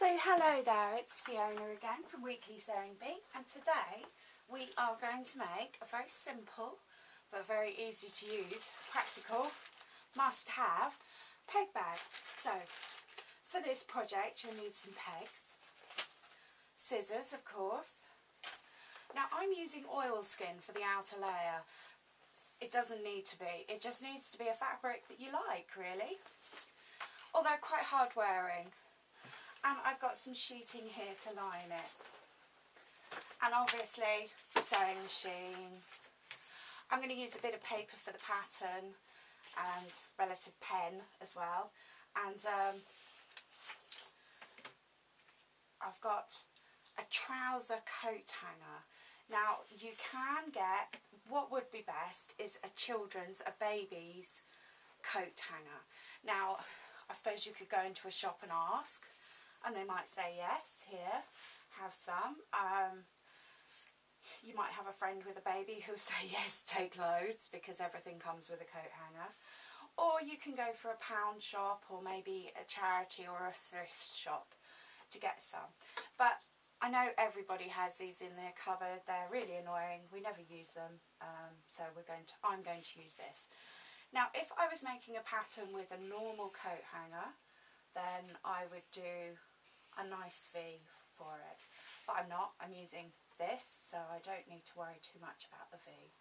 So hello there, it's Fiona again from Weekly Sewing Bee, and today we are going to make a very simple but very easy to use, practical, must-have peg bag. So for this project you'll need some pegs, scissors of course. Now I'm using oilskin for the outer layer. It doesn't need to be, it just needs to be a fabric that you like really, although quite hard wearing. And I've got some sheeting here to line it. And obviously the sewing machine. I'm going to use a bit of paper for the pattern and relative pen as well. And I've got a trouser coat hanger. Now you can get, what would be best is a baby's coat hanger. Now I suppose you could go into a shop and ask, and they might say yes, here, have some. You might have a friend with a baby who'll say yes, take loads, because everything comes with a coat hanger. Or you can go for a pound shop or maybe a charity or a thrift shop to get some. But I know everybody has these in their cupboard. They're really annoying. We never use them, so I'm going to use this. Now, if I was making a pattern with a normal coat hanger, then I would do a nice V for it, but I'm not. I'm using this, so I don't need to worry too much about the V.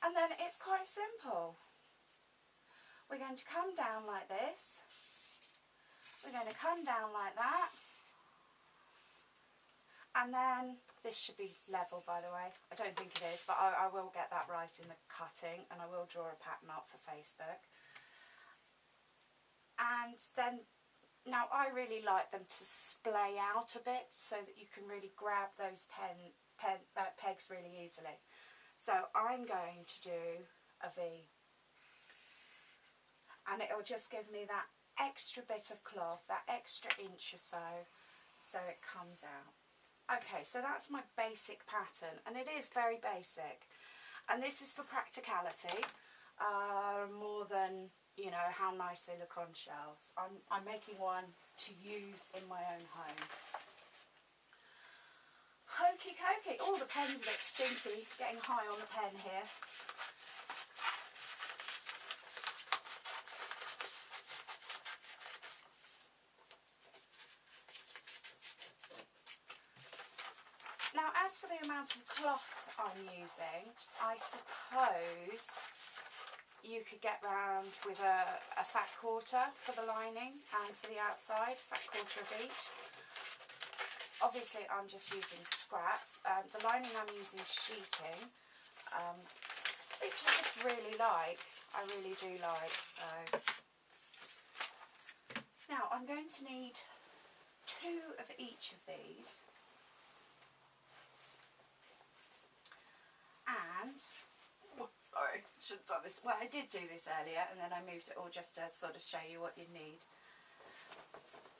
And then it's quite simple. We're going to come down like this, we're going to come down like that, and then this should be level, by the way. I don't think it is, but I will get that right in the cutting, and I will draw a pattern up for Facebook. And then now I really like them to splay out a bit so that you can really grab those pegs really easily. So I'm going to do a V, and it'll just give me that extra bit of cloth, that extra inch or so it comes out. Okay, so that's my basic pattern, and it is very basic, and this is for practicality more than, you know, how nice they look on shelves. I'm making one to use in my own home. Hokey cokey. Oh, the pen's a bit stinky, getting high on the pen here. Now, as for the amount of cloth I'm using, I suppose you could get round with a fat quarter for the lining and for the outside, fat quarter of each. Obviously I'm just using scraps. The lining I'm using sheeting, which I just really like. I really do like. So now I'm going to need 2 of each of these. And sorry, should have done this. Well, I did do this earlier and then I moved it all just to sort of show you what you need.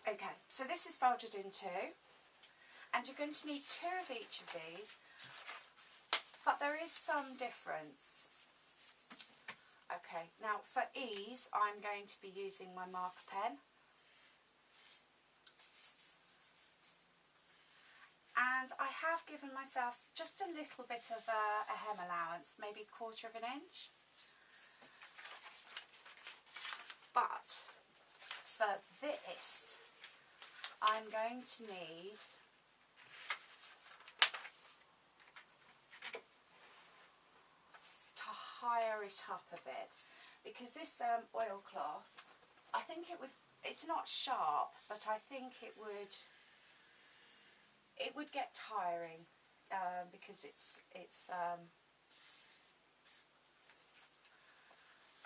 Okay, so this is folded in 2, and you're going to need 2 of each of these, but there is some difference. Okay, now for ease, I'm going to be using my marker pen. And I have given myself just a little bit of a hem allowance, maybe 1/4 of an inch. But for this, I'm going to need to higher it up a bit, because this oilcloth, I think it's not sharp, but I think it would get tiring because it's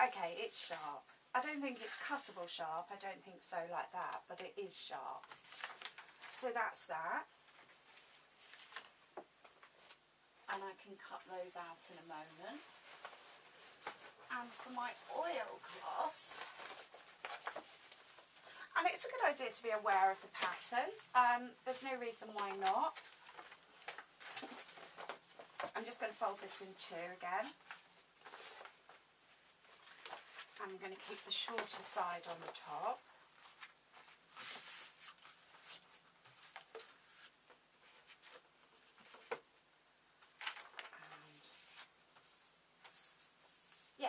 okay, it's sharp. I don't think it's cuttable sharp, I don't think so like that, but it is sharp. So that's that. And I can cut those out in a moment. And for my oilcloth, and it's a good idea to be aware of the pattern. There's no reason why not. I'm just going to fold this in 2 again. I'm going to keep the shorter side on the top.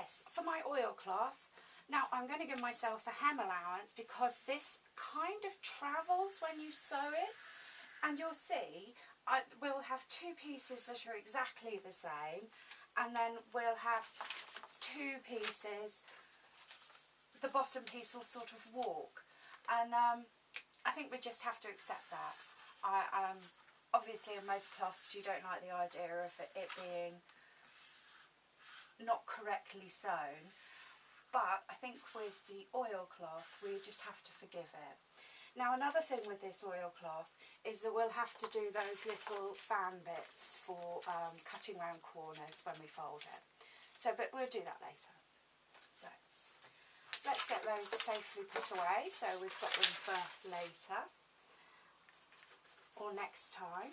yes, for my oilcloth, now I'm going to give myself a hem allowance because this kind of travels when you sew it, and you'll see we'll have two pieces that are exactly the same, and then we'll have two pieces, the bottom piece will sort of walk, and I think we just have to accept that. Obviously in most cloths you don't like the idea of it being not correctly sewn, but I think with the oilcloth we just have to forgive it. Now another thing with this oilcloth is that we'll have to do those little fan bits for cutting round corners when we fold it. So, but we'll do that later. So let's get those safely put away so we've got them for later or next time.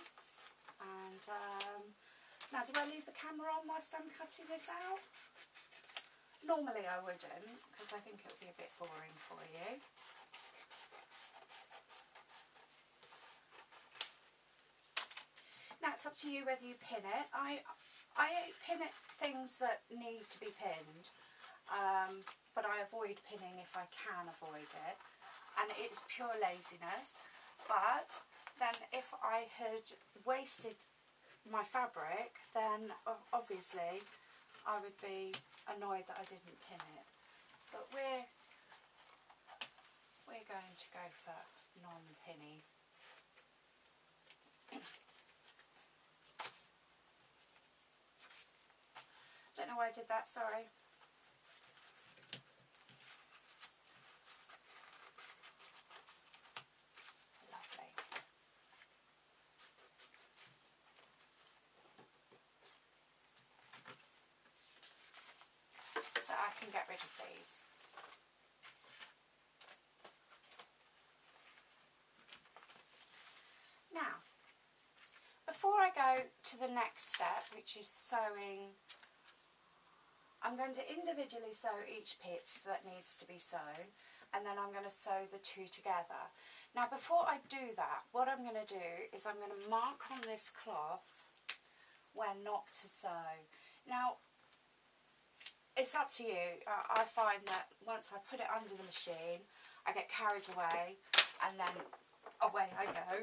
And now, do I leave the camera on whilst I'm cutting this out? Normally I wouldn't, because I think it would be a bit boring for you. Now it's up to you whether you pin it. I pin it things that need to be pinned, but I avoid pinning if I can avoid it, and it's pure laziness. But then if I had wasted my fabric, then obviously I would be annoyed that I didn't pin it. But we're going to go for non-pinny. Don't know why I did that, sorry. Lovely. So I can get rid of these. Now, before I go to the next step, which is sewing, I'm going to individually sew each piece that needs to be sewn, and then I'm going to sew the two together. Now before I do that, what I'm going to do is I'm going to mark on this cloth when not to sew. Now it's up to you. I find that once I put it under the machine I get carried away and then away I go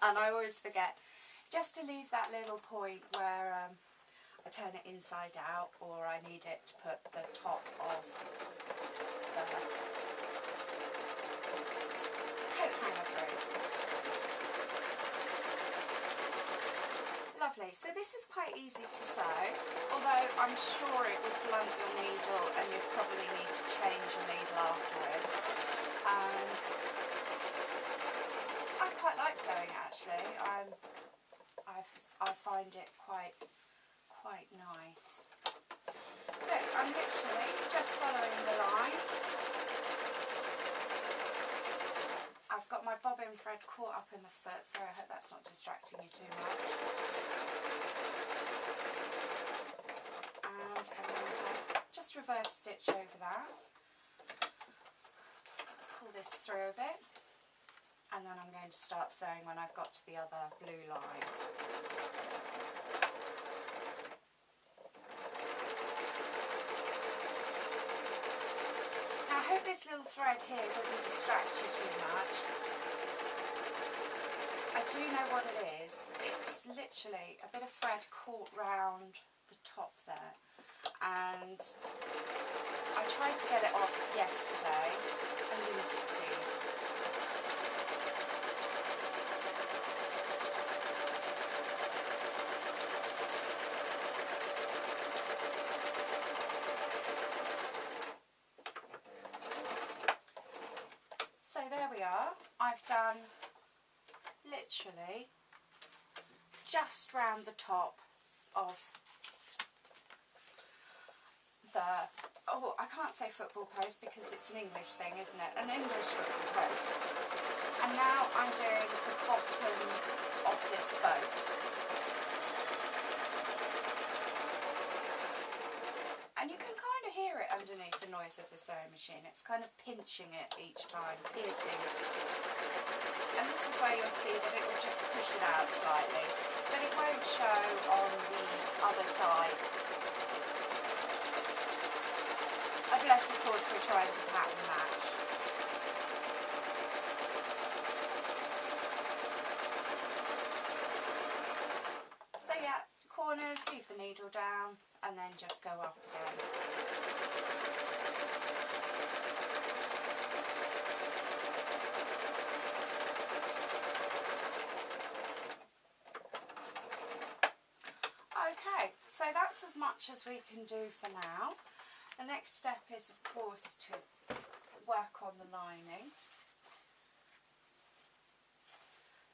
and I always forget just to leave that little point where I turn it inside out, or I need it to put the top of the coat hanger through. Lovely, so this is quite easy to sew, although I'm sure it would blunt your needle and you'd probably need to change your needle afterwards. And I quite like sewing actually. I find it quite nice. So I'm literally just following the line. I've got my bobbin thread caught up in the foot, so I hope that's not distracting you too much. And I'm going to just reverse stitch over that. Pull this through a bit. And then I'm going to start sewing when I've got to the other blue line. Now I hope this little thread here doesn't distract you too much. I do know what it is. It's literally a bit of thread caught round the top there. And I tried to get it off yesterday and didn't succeed. So there we are. I've done literally just round the top of the, oh, I can't say football post because it's an English thing, isn't it? An English football post. And now I'm doing the bottom of this boat. And you can kind of hear it underneath the noise of the sewing machine. It's kind of pinching it each time, piercing. And this is where you'll see that it will just push it out slightly, but it won't show on the other side. Unless of course we're trying to pattern match. So yeah, corners, leave the needle down and then just go up again. Okay, so that's as much as we can do for now. The next step is of course to work on the lining.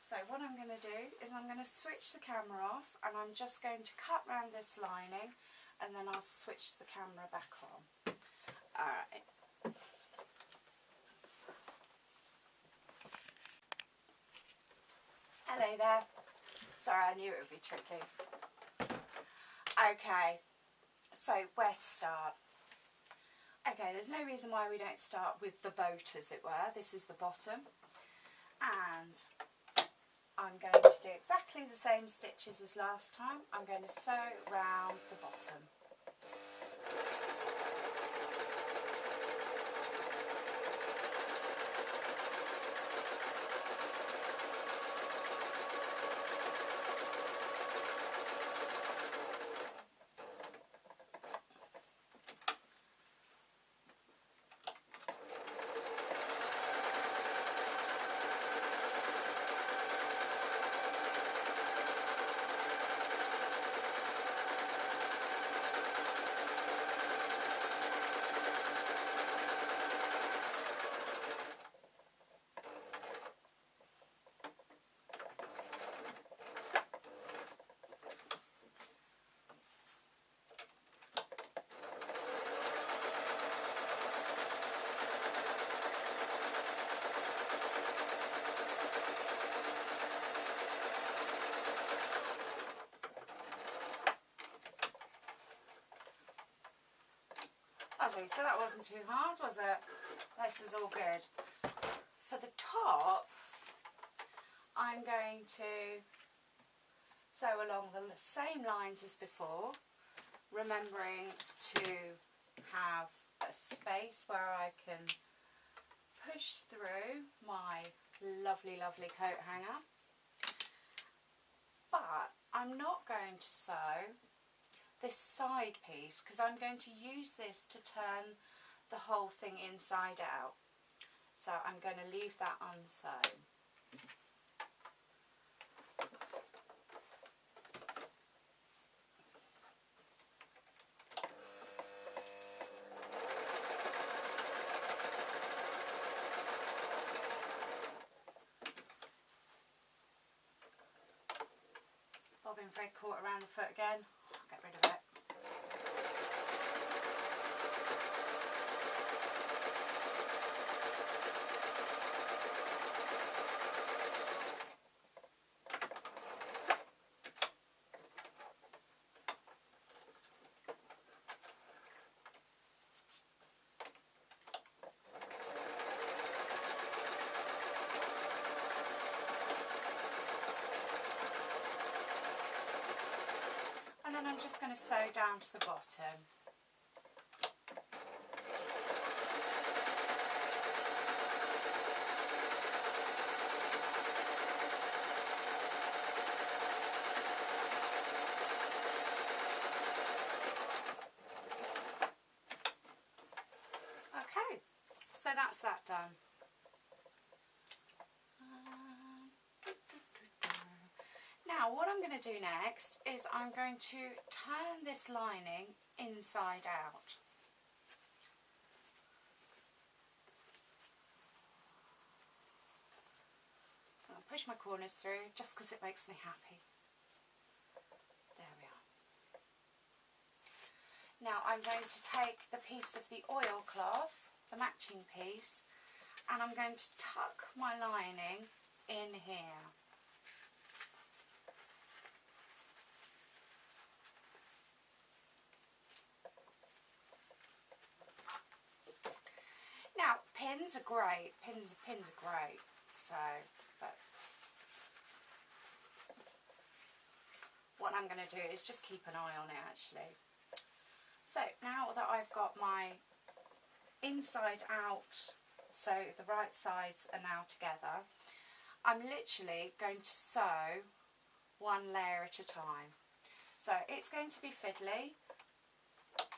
So what I'm going to do is I'm going to switch the camera off and I'm just going to cut round this lining and then I'll switch the camera back on. Alright. Hello there. Sorry, I knew it would be tricky. Okay, so where to start? Okay, there's no reason why we don't start with the boat, as it were. This is the bottom, and I'm going to do exactly the same stitches as last time. I'm going to sew round the bottom. Lovely, so that wasn't too hard, was it? This is all good. For the top, I'm going to sew along the same lines as before, remembering to have a space where I can push through my lovely, lovely coat hanger. But I'm not going to sew this side piece because I'm going to use this to turn the whole thing inside out. So I'm going to leave that unsewn. Bobbin thread caught around the foot again. I'll get rid of it. And then I'm just going to sew down to the bottom. Okay, so that's that done. Now what I'm going to do next is I'm going to turn this lining inside out. I'll push my corners through just because it makes me happy. There we are. Now I'm going to take the piece of the oilcloth, the matching piece, and I'm going to tuck my lining in here. Now, pins are great. Pins are great. So, but what I'm going to do is just keep an eye on it, actually. So now that I've got my inside out, so the right sides are now together, I'm literally going to sew one layer at a time. So it's going to be fiddly.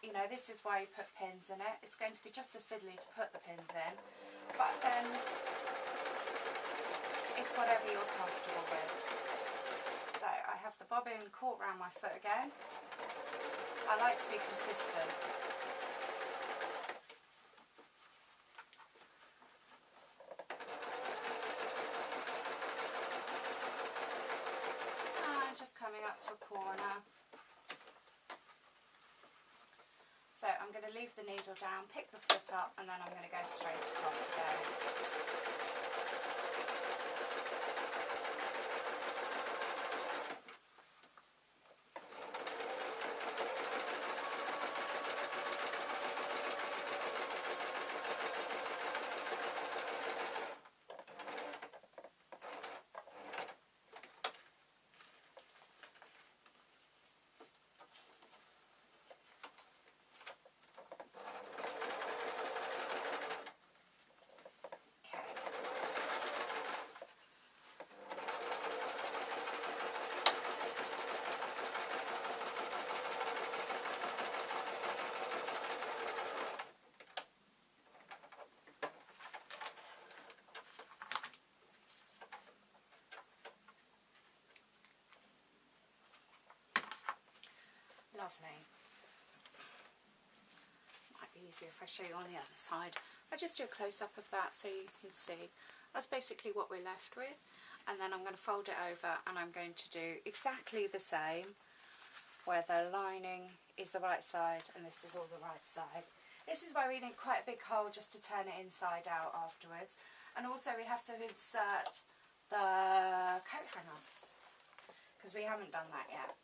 You know, this is why you put pins in it. It's going to be just as fiddly to put the pins in, but then it's whatever you're comfortable with. So I have the bobbin caught round my foot again. I like to be consistent. And just coming up to a corner. So I'm going to leave the needle down, pick the foot up, and then I'm going to go straight across again. Lovely. Might be easier if I show you on the other side. I just do a close-up of that so you can see. That's basically what we're left with. And then I'm going to fold it over and I'm going to do exactly the same, where the lining is the right side and this is all the right side. This is why we need quite a big hole just to turn it inside out afterwards. And also we have to insert the coat hanger, because we haven't done that yet.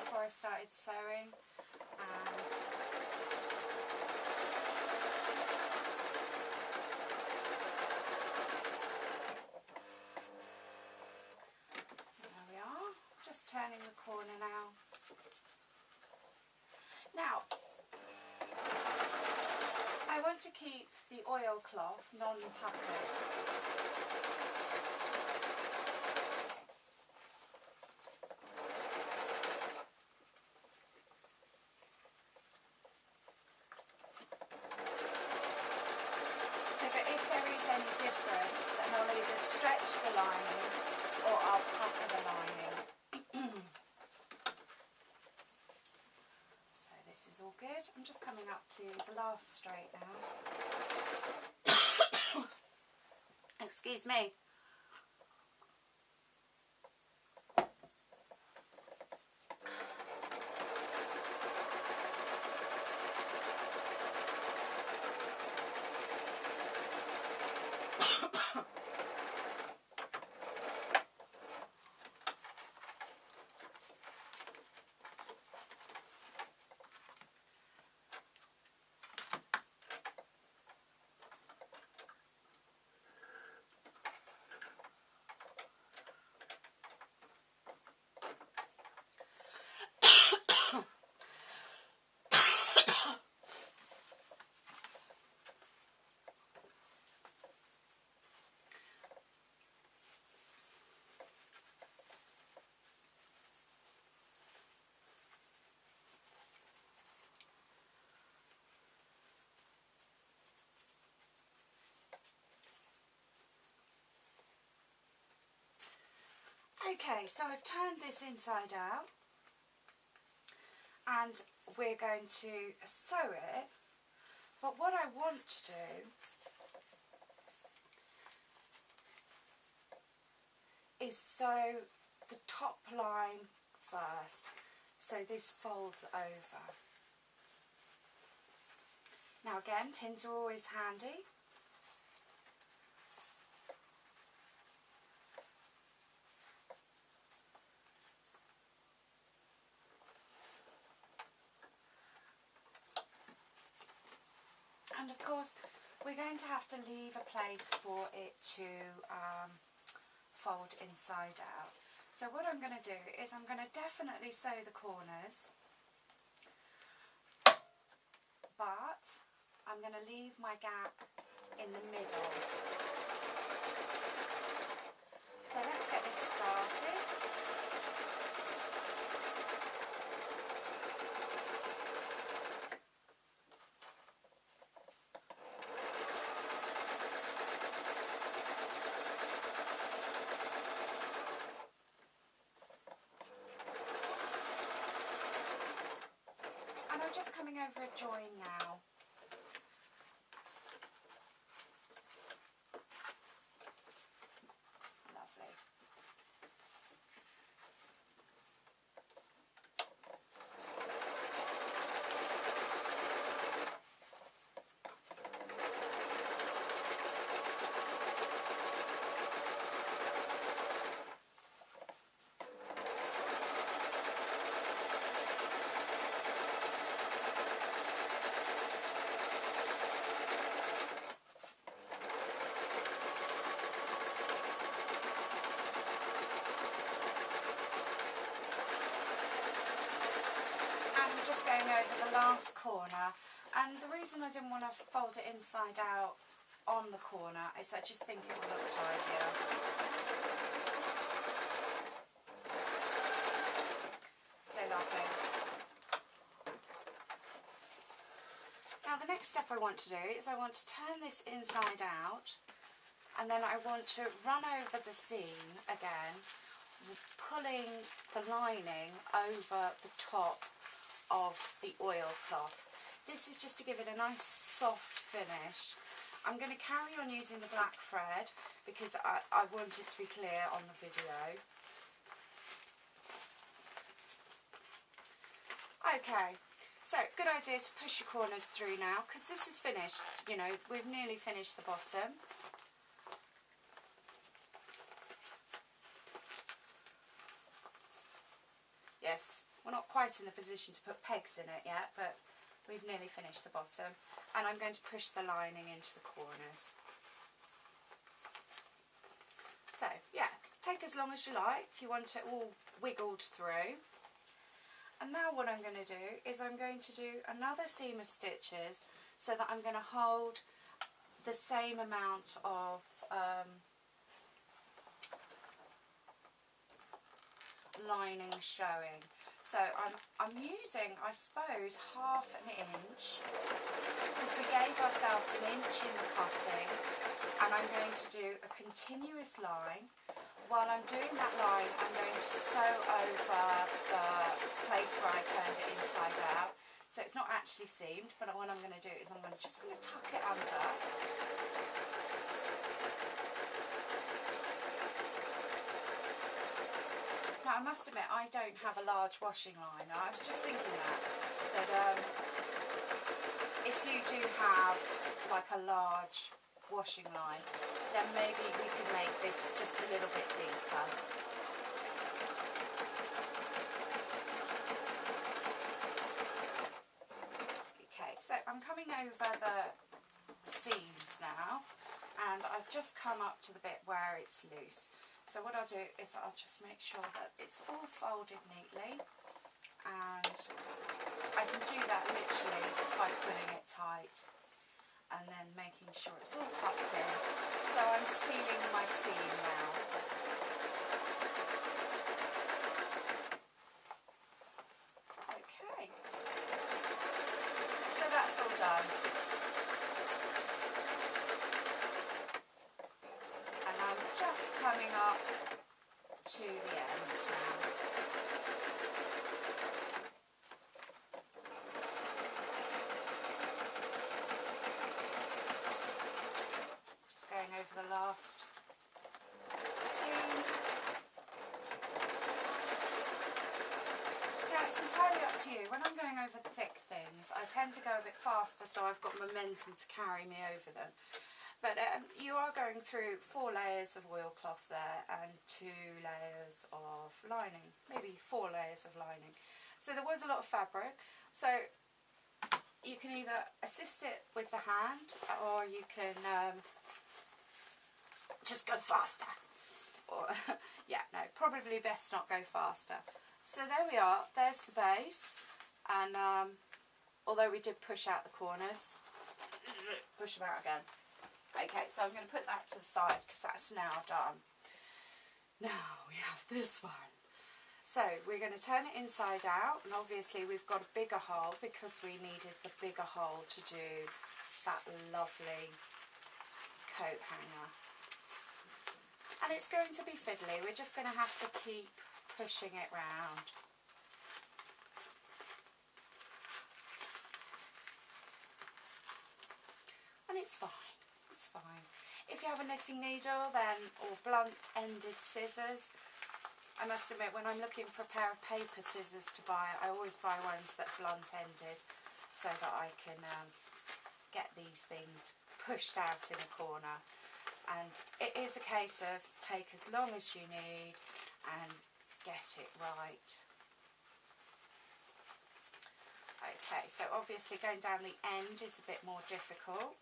Before I started sewing, and there we are, just turning the corner now. Now, I want to keep the oilcloth non-puckered. Stretch the lining or I'll pucker the lining. So this is all good. I'm just coming up to the last straight now. Excuse me. Okay, so I've turned this inside out and we're going to sew it, but what I want to do is sew the top line first, so this folds over. Now again, pins are always handy. And of course, we're going to have to leave a place for it to fold inside out. So what I'm going to do is I'm going to definitely sew the corners, but I'm going to leave my gap in the middle. So let's get this started. And I'm just coming over a join now. Lovely. Just going over the last corner, and the reason I didn't want to fold it inside out on the corner is I just think it will look tidier. So lovely. Now the next step I want to do is I want to turn this inside out, and then I want to run over the seam again, pulling the lining over the top of the oilcloth. This is just to give it a nice soft finish. I'm going to carry on using the black thread because I want it to be clear on the video. Okay, so good idea to push your corners through now because this is finished. You know, we've nearly finished the bottom. Yes. We're not quite in the position to put pegs in it yet, but we've nearly finished the bottom. And I'm going to push the lining into the corners. So, yeah, take as long as you like. You want it all wiggled through. And now what I'm going to do is I'm going to do another seam of stitches so that I'm going to hold the same amount of lining showing. So I'm using, I suppose, half an inch because we gave ourselves an inch in the cutting, and I'm going to do a continuous line. While I'm doing that line, I'm going to sew over the place where I turned it inside out. So it's not actually seamed, but what I'm going to do is I'm just going to tuck it under. Now, I must admit, I don't have a large washing line. I was just thinking that if you do have like a large washing line, then maybe we can make this just a little bit deeper. Okay, so I'm coming over the seams now, and I've just come up to the bit where it's loose. So what I'll do is I'll just make sure that it's all folded neatly, and I can do that literally by pulling it tight and then making sure it's all tucked in. So I'm sealing my seam now. Okay, so that's all done. And I'm just coming up to the end now. Just going over the last seam. Now it's entirely up to you. When I'm going over thick things, I tend to go a bit faster, so I've got momentum to carry me over them. But you are going through 4 layers of oilcloth there and 2 layers of lining, maybe 4 layers of lining. So there was a lot of fabric. So you can either assist it with the hand, or you can just go faster. Or yeah, no, probably best not go faster. So there we are, there's the base, and although we did push out the corners, push them out again. Okay, so I'm going to put that to the side because that's now done. Now we have this one. So we're going to turn it inside out, and obviously we've got a bigger hole because we needed the bigger hole to do that lovely coat hanger. And it's going to be fiddly, we're just going to have to keep pushing it round. And it's fine, it's fine. If you have a knitting needle then, or blunt-ended scissors, I must admit when I'm looking for a pair of paper scissors to buy, I always buy ones that are blunt-ended so that I can get these things pushed out in a corner. And it is a case of take as long as you need and get it right. Okay, so obviously going down the end is a bit more difficult.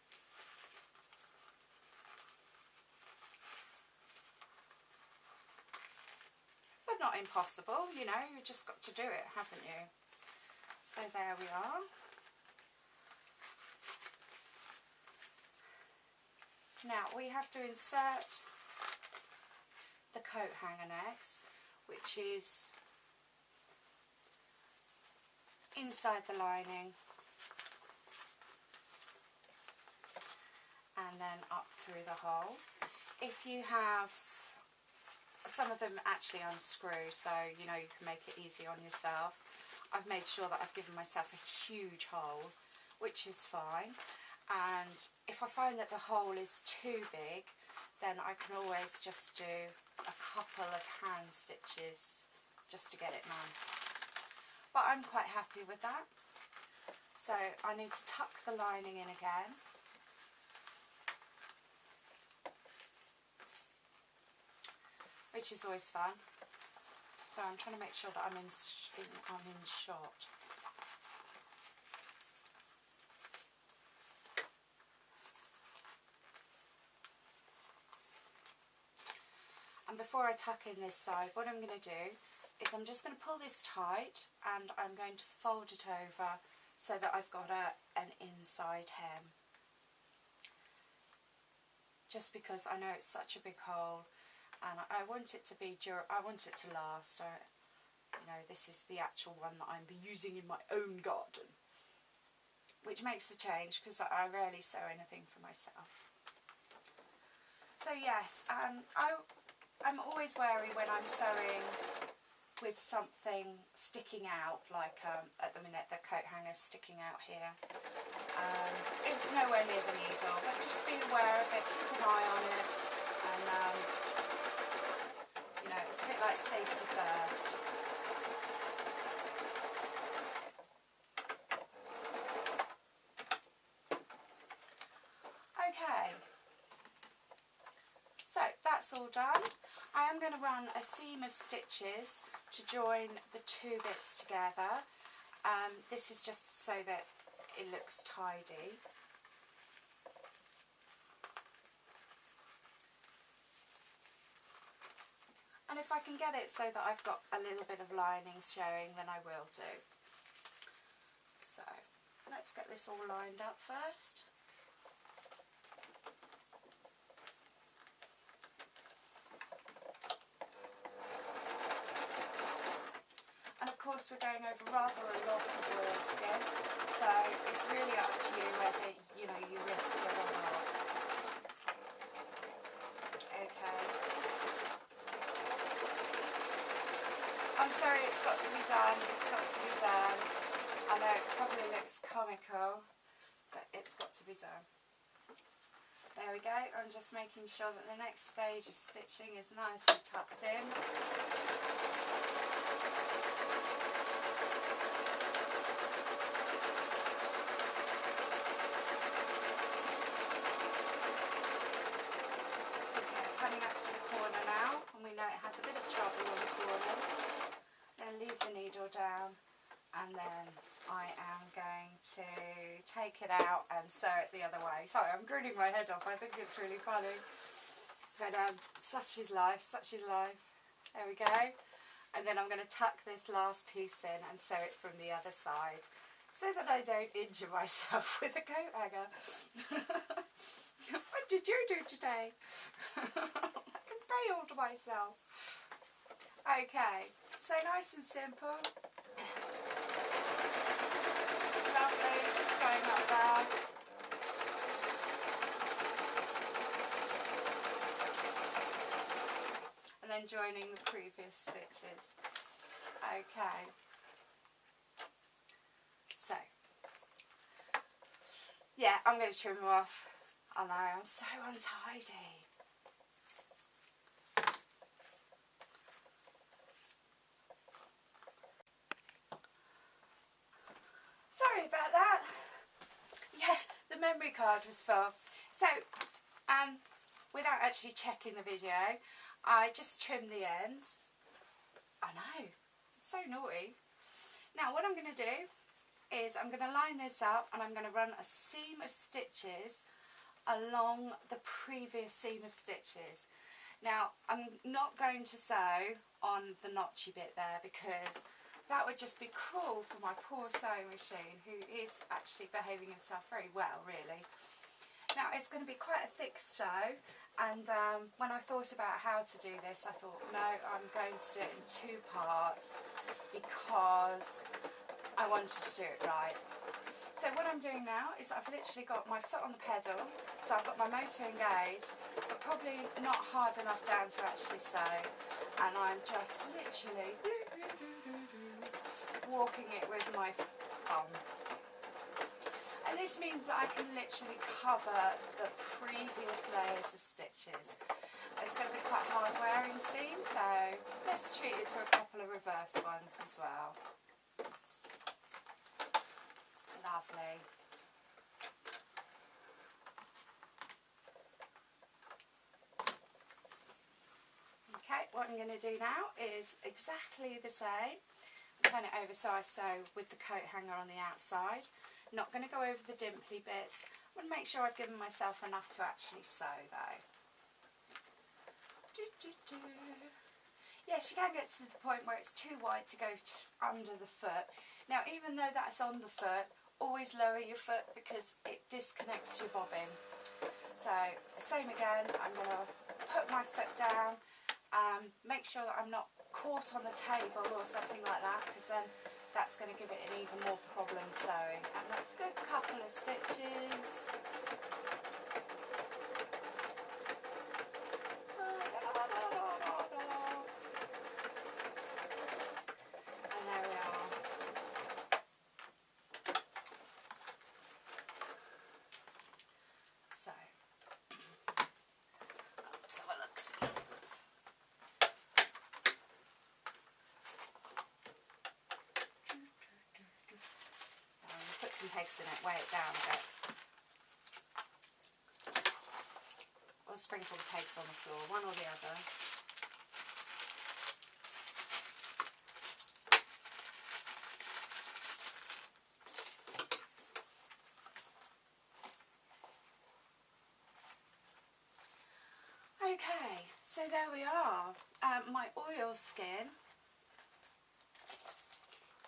But not impossible, you know, you've just got to do it, haven't you? So there we are. Now we have to insert the coat hanger next, which is inside the lining and then up through the hole. If you have, some of them actually unscrew, so you know you can make it easy on yourself. I've made sure that I've given myself a huge hole, which is fine. And if I find that the hole is too big, then I can always just do a couple of hand stitches just to get it nice. But I'm quite happy with that. So I need to tuck the lining in again. Which is always fun. So I'm trying to make sure that I'm in shot. And before I tuck in this side, what I'm going to do is I'm just going to pull this tight and I'm going to fold it over so that I've got an inside hem. Just because I know it's such a big hole and I want it to be I want it to last. You know, this is the actual one that I'm using in my own garden, which makes the change because I rarely sew anything for myself. So yes, I'm always wary when I'm sewing with something sticking out, like at the minute the coat hanger's sticking out here. It's nowhere near the needle, but just be aware of it, keep an eye on it, and you know, it's a bit like safety first. Okay, so that's all done. I am going to run a seam of stitches to join the 2 bits together. This is just so that it looks tidy. And if I can get it so that I've got a little bit of lining showing, then I will do. So let's get this all lined up first. Of course we're going over rather a lot of oilskin, so it's really up to you whether you risk it or not. Okay. I'm sorry, it's got to be done, it's got to be done. I know it probably looks comical, but it's got to be done. There we go, I'm just making sure that the next stage of stitching is nicely tucked in. take it out and sew it the other way. Sorry, I'm grinning my head off. I think it's really funny. But such is life, such is life. There we go. And then I'm going to tuck this last piece in and sew it from the other side so that I don't injure myself with a coat hanger. What did you do today? I failed myself. Okay, so nice and simple. Lovely, just going up there. And then joining the previous stitches. Okay. So, yeah, I'm going to trim them off. I know, I'm so untidy. Sorry about that. Yeah, the memory card was full. So, without actually checking the video, I just trimmed the ends. I know, I'm so naughty. Now what I'm going to do is I'm going to line this up and I'm going to run a seam of stitches along the previous seam of stitches. Now I'm not going to sew on the notchy bit there because that would just be cruel for my poor sewing machine, who is actually behaving himself very well really. Now it's going to be quite a thick sew, and when I thought about how to do this I thought no, I'm going to do it in 2 parts because I wanted to do it right. So what I'm doing now is I've literally got my foot on the pedal, so I've got my motor engaged, but probably not hard enough down to actually sew, and I'm just literally walking it with my thumb. And this means that I can literally cover the previous layers of stitches. It's going to be quite hard wearing seam, so let's treat it to a couple of reverse ones as well. Lovely. Okay, what I'm going to do now is exactly the same. Turn it over so I sew with the coat hanger on the outside. Not going to go over the dimply bits. I'm going to make sure I've given myself enough to actually sew though. Yes, you can get to the point where it's too wide to go under the foot. Now even though that's on the foot, always lower your foot because it disconnects your bobbin. So same again, I'm going to put my foot down, make sure that I'm not caught on the table or something like that, because then that's going to give it an even more problem sewing. And a good couple of stitches. And there we are. So, let's have a look. Put some pegs in it, weigh it down a bit. Or sprinkle the pegs on the floor, one or the other. Okay, so there we are. My oil skin,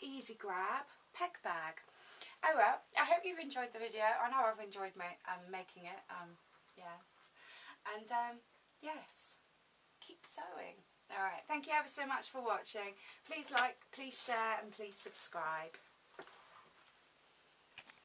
easy grab, peg bag. Oh well, I hope you've enjoyed the video. I know I've enjoyed making it, yeah. And yes, keep sewing. Alright, thank you ever so much for watching. Please like, please share and please subscribe.